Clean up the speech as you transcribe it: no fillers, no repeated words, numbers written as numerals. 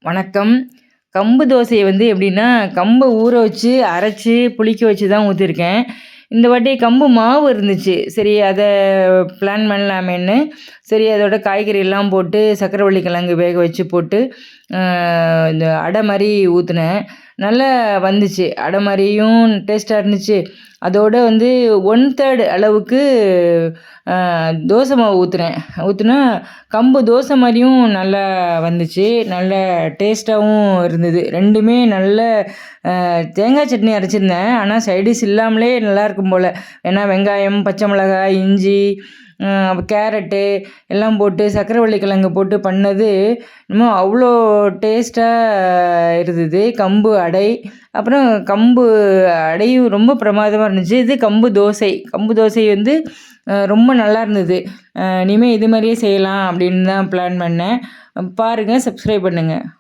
வணக்கம். கம்பு தோசைய எப்படின்னா, கம்ப ஊற வச்சு, அரைச்சு, புளிக்க வச்சு தான் ஊத்திருக்கேன். இந்த வாட்டி கம்பு மாவு இருந்துச்சு. சரி அத பிளான் பண்ணலாமேன்னு, சரி அதோட காய்கறி எல்லாம் போட்டு, சர்க்கரைவள்ளி கிழங்கு வேக வச்சு போட்டு, அ இந்த அடை மாரி ஊத்துனேன். நல்லா வந்துச்சு. அடை மாரியும் டேஸ்ட்டா இருந்துச்சு. அதோட 1/3 அளவுக்கு தோசை மாவு ஊத்துனேன். ஊத்துனா கம்பு தோசை மாரியும் நல்லா வந்துச்சு. நல்ல டேஸ்ட்டாவும் இருந்தது. 2மே நல்ல தேங்காய் சட்னி அரைச்சிருந்தேன். ஆனா சைடிஷ் இல்லாமலே நல்லாயிருக்கும் போல. ஏன்னா வெங்காயம், பச்சை மிளகாய், இஞ்சி, கேரட்டு எல்லாம் போட்டு சர்க்கரைவள்ளி கிழங்கு போட்டு பண்ணது இன்னும் அவ்வளோ டேஸ்ட்டா இருந்தது. கம்பு அடை. அப்புறம் கம்பு அடையும் ரொம்ப பிரமாதமா இருந்துச்சு. இது கம்பு தோசை. கம்பு தோசை ரொம்ப நல்லா இருந்தது. இனிமே இது மாரியே செய்யலாம் அப்படின்னு தான் பிளான் பண்ணேன். பாருங்க, சப்ஸ்கிரைப் பண்ணுங்க.